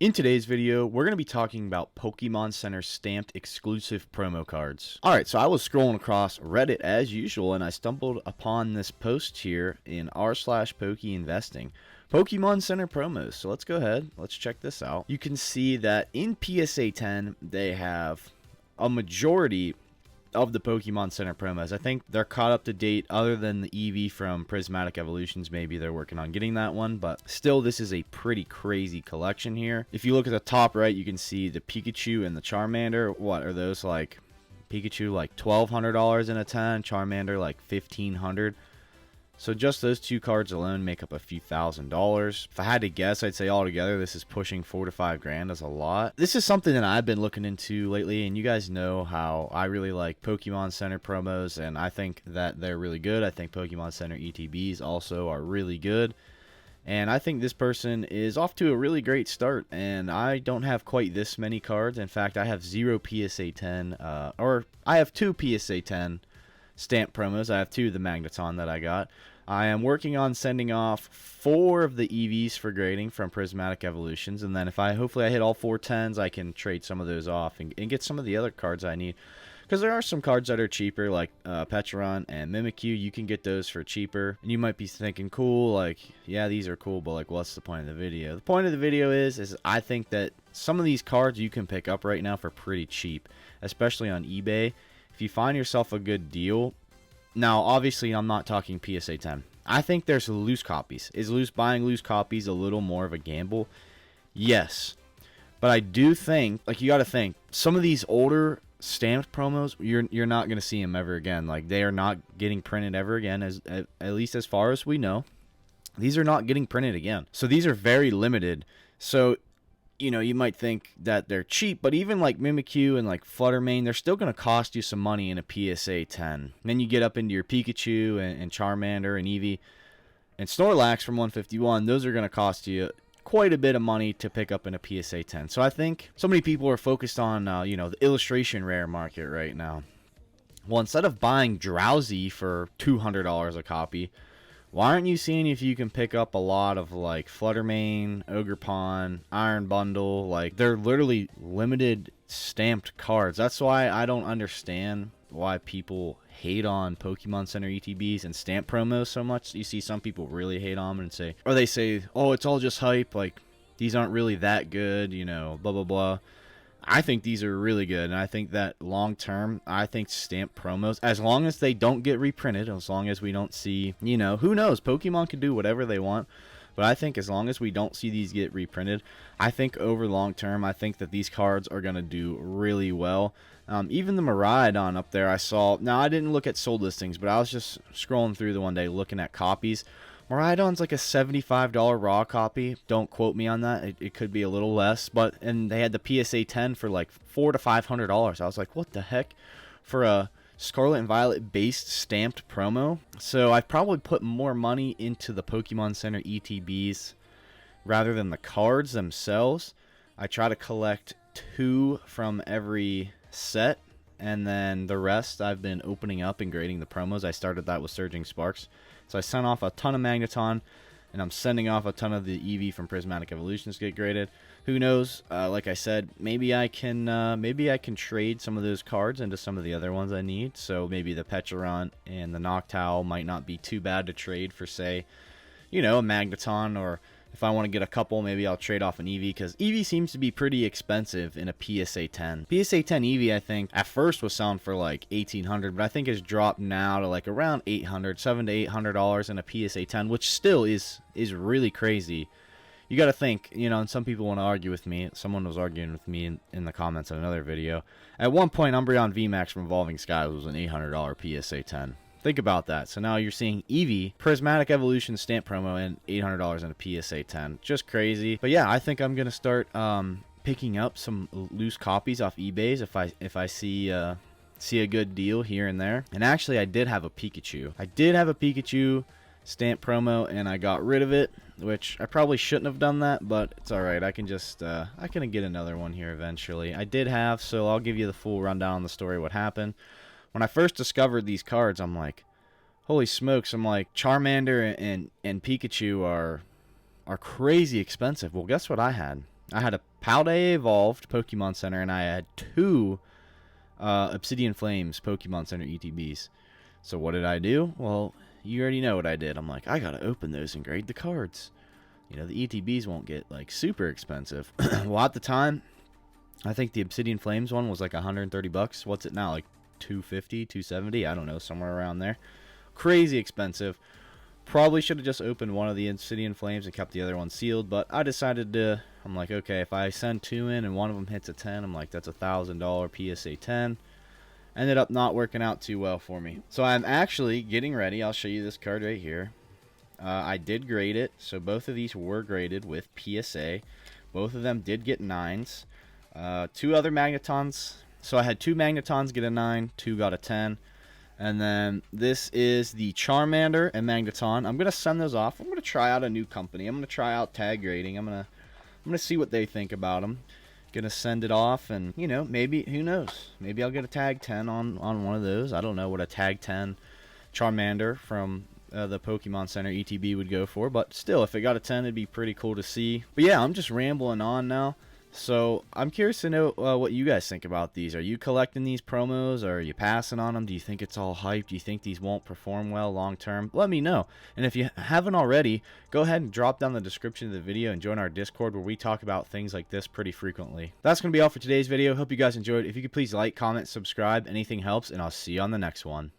In today's video, we're going to be talking about Pokemon Center stamped exclusive promo cards. Alright, so I was scrolling across Reddit as usual and I stumbled upon this post here in r/PokeInvesting. Pokemon Center promos. So let's go ahead, let's check this out. You can see that in PSA 10, they have a majority of the Pokemon Center promos. I think they're caught up to date other than the Eevee from Prismatic Evolutions. Maybe they're working on getting that one, but still this is a pretty crazy collection here. If you look at the top right, you can see the Pikachu and the Charmander. What are those, like Pikachu like $1,200 in a 10, Charmander like $1,500. So just those two cards alone make up a few $1,000s. If I had to guess, I'd say altogether this is pushing $4 to $5 grand. That's a lot. This is something that I've been looking into lately, and you guys know how I really like Pokemon Center promos, and I think that they're really good. I think Pokemon Center ETBs also are really good. And I think this person is off to a really great start, and I don't have quite this many cards. In fact, I have 0 PSA 10, or I have 2 PSA 10 stamp promos. I have 2 of the Magneton that I got. I am working on sending off 4 of the EVs for grading from Prismatic Evolutions, and then if hopefully I hit all 4 10s, I can trade some of those off and get some of the other cards I need. Because there are some cards that are cheaper, like Pecharunt and Mimikyu. You can get those for cheaper, and you might be thinking, cool, like, yeah, these are cool, but like, what's the point of the video? The point of the video is I think that some of these cards you can pick up right now for pretty cheap, especially on eBay. If you find yourself a good deal. Now, obviously, I'm not talking PSA 10. I think there's loose copies. Is buying loose copies a little more of a gamble? Yes. But I do think, like, you got to think, some of these older stamped promos, you're not going to see them ever again. Like, they are not getting printed ever again, at least as far as we know. These are not getting printed again. So these are very limited. So, you know, you might think that they're cheap, but even like Mimikyu and like Fluttermane, they're still going to cost you some money in a PSA 10. And then you get up into your Pikachu and Charmander and Eevee and Snorlax from 151. Those are going to cost you quite a bit of money to pick up in a PSA 10. So I think so many people are focused on, you know, the illustration rare market right now. Well, instead of buying Drowsy for $200 a copy, why aren't you seeing if you can pick up a lot of like Fluttermane, Ogerpon, Iron Bundle? Like, they're literally limited stamped cards. That's why I don't understand why people hate on Pokemon Center ETBs and stamp promos so much. You see some people really hate on them and say, or they say, oh, it's all just hype. Like, these aren't really that good, you know, blah, blah, blah. I think these are really good, and I think that long term, I think stamp promos, as long as they don't get reprinted, as long as we don't see, you know, who knows, Pokemon can do whatever they want, but I think as long as we don't see these get reprinted, I think over long term, I think that these cards are going to do really well. Even the Miraidon up there I saw, now I didn't look at sold listings, but I was just scrolling through the one day looking at copies. Miraidon's like a $75 raw copy. Don't quote me on that. It could be a little less, and they had the PSA 10 for like $400 to $500. I was like, what the heck, for a Scarlet and Violet based stamped promo? So I've probably put more money into the Pokemon Center ETBs rather than the cards themselves. I try to collect 2 from every set, and then the rest I've been opening up and grading the promos. I started that with Surging Sparks. So I sent off a ton of Magneton, and I'm sending off a ton of the Eevee from Prismatic Evolutions to get graded. Who knows? Like I said, maybe I can trade some of those cards into some of the other ones I need. So maybe the Pecharunt and the Noctowl might not be too bad to trade for, say, you know, a Magneton, or if I want to get a couple, maybe I'll trade off an Eevee, because Eevee seems to be pretty expensive in a PSA 10. PSA 10 Eevee, I think, at first was selling for like $1,800, but I think it's dropped now to like around $700 to $800 in a PSA 10, which still is really crazy. You got to think, you know, and some people want to argue with me. Someone was arguing with me in the comments on another video. At one point, Umbreon VMAX from Evolving Skies was an $800 PSA 10. Think about that. So now you're seeing Eevee, Prismatic Evolution stamp promo, and $800 in a PSA 10. Just crazy. But yeah, I think I'm going to start picking up some loose copies off eBay's if I see a good deal here and there. And actually, I did have a Pikachu. Stamp promo, and I got rid of it, which I probably shouldn't have done that, but it's alright. I can just I can get another one here eventually. I did have, so I'll give you the full rundown on the story, what happened. When I first discovered these cards, I'm like, holy smokes, I'm like, Charmander and Pikachu are crazy expensive. Well, guess what I had? I had a Paldea Evolved Pokemon Center, and I had 2 Obsidian Flames Pokemon Center ETBs. So what did I do? Well, you already know what I did. I'm like, I gotta open those and grade the cards. You know, the ETBs won't get like super expensive. Well, at the time, I think the Obsidian Flames one was like 130 bucks. What's it now? Like 250, 270? I don't know, somewhere around there. Crazy expensive. Probably should have just opened one of the Obsidian Flames and kept the other one sealed, but I decided to, I'm like, okay, if I send 2 in and one of them hits a 10, I'm like, that's $1,000 PSA 10. Ended up not working out too well for me. So I'm actually getting ready. I'll show you this card right here. I did grade it, so both of these were graded with PSA. Both of them did get 9s. 2 other Magnetons. So I had 2 Magnetons get a 9, 2 got a 10. And then this is the Charmander and Magneton. I'm gonna send those off. I'm gonna try out a new company. I'm gonna try out tag grading. I'm gonna see what they think about them. Gonna send it off, and you know, maybe, who knows? Maybe I'll get a tag 10 on one of those. I don't know what a tag 10 Charmander from the Pokemon Center ETB would go for, but still, if it got a 10, it'd be pretty cool to see. But yeah, I'm just rambling on now. So I'm curious to know what you guys think about these. Are you collecting these promos, or are you passing on them? Do you think it's all hype? Do you think these won't perform well long term? Let me know. And if you haven't already, go ahead and drop down the description of the video and join our Discord, where we talk about things like this pretty frequently. That's going to be all for today's video. Hope you guys enjoyed. If you could please like, comment, subscribe. Anything helps, and I'll see you on the next one.